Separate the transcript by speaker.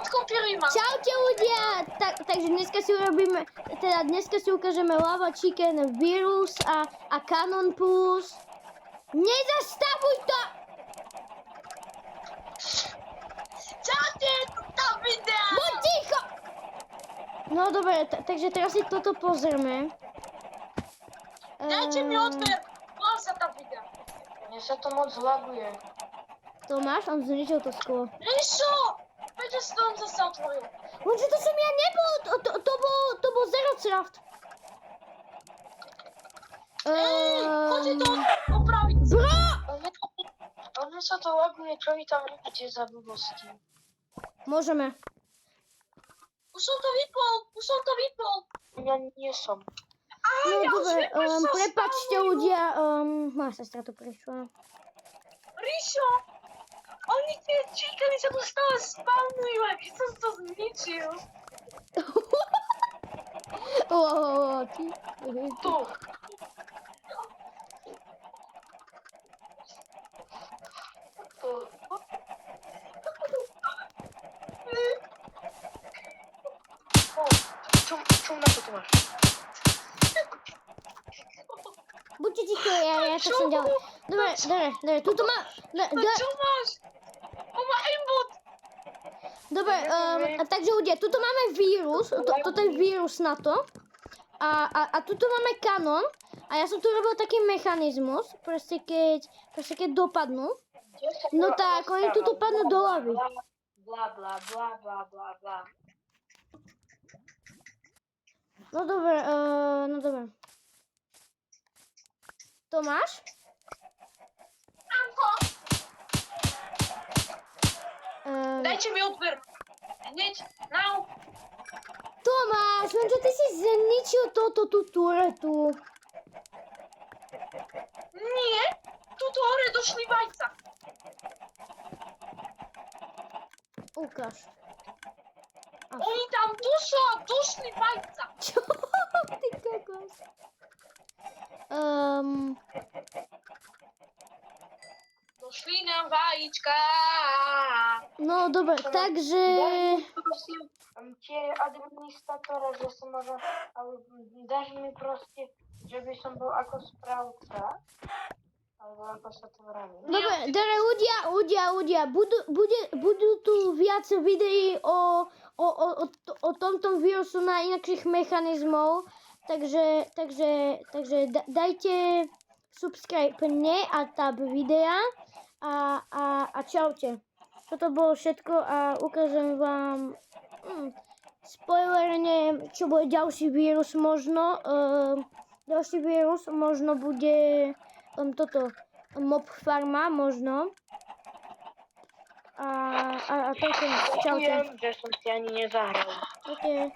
Speaker 1: skopíruj ma.
Speaker 2: Čaute ľudia, takže dneska si urobíme, teda dneska si ukážeme Lava Chicken Virus a Canon Plus. Nezastavuj to!
Speaker 1: Čaute, to videa.
Speaker 2: Buď ticho! No dobre, takže teraz si toto pozrieme.
Speaker 1: Dajte mi odber, volám sa tá videa.
Speaker 3: Mne sa to moc laguje.
Speaker 2: Tomáš, on zničil to sklo.
Speaker 1: Ríšo, prečo si to on zase otvoril?
Speaker 2: Lenže to som ja nebol, to bol Zerocraft.
Speaker 1: Poďte to opraviť.
Speaker 2: Bro!
Speaker 3: Ale mne sa to laguje, čo vy tam robíte za blbosti?
Speaker 2: Môžeme.
Speaker 1: Už som to vypol.
Speaker 3: Ja nie som.
Speaker 2: No
Speaker 1: Ja už
Speaker 2: dobre,
Speaker 1: viem, prečo sa
Speaker 2: prepáčte
Speaker 1: spalujú.
Speaker 2: ľudia, moja sestra tu prišla.
Speaker 1: Ríšo, oni tie číkany sa tu stále spawnujú, a keď som to zničil.
Speaker 2: Ty.
Speaker 3: Tu. Čo na to tu máš?
Speaker 2: Buďte ticho, ja to som ďalej. Dobre, tuto má...
Speaker 1: Čo máš? On má aimbot.
Speaker 2: Dobre, takže ľudia, tuto máme vírus, toto je vírus na to. A tuto máme kanon. A ja som tu robil taký mechanizmus, proste keď dopadnú. No tak, oni tuto padnú do lavy.
Speaker 3: Bla bla bla bla bla bla.
Speaker 2: No dobre. Tomáš?
Speaker 1: Anko, dajte mi odber. Hneď, now.
Speaker 2: Tomáš, lenže ty si zničil tú turetu.
Speaker 1: Nie, tuto hore došli vajca.
Speaker 2: Ukáž.
Speaker 1: Oni tam došli vajca.
Speaker 2: Čo? Ty kokos.
Speaker 1: Došli nám vajíčka.
Speaker 2: No dobre, takže...
Speaker 3: Prosím, tie administratora, že som možno, ale dáš mi proste, že by som bol ako správca, alebo ako sa to vraví.
Speaker 2: Dobre, ľudia, budú tu viac videí o tomto vírusu na inakších mechanizmov, takže dajte subscribe mne a tab videa a čaute. Toto bolo všetko a ukážem vám spoilerne, čo bude ďalší vírus možno. Ďalší vírus možno bude toto mob farma možno. A to je čaute.
Speaker 3: Ďakujem, že som si ani nezahral.
Speaker 2: Okay.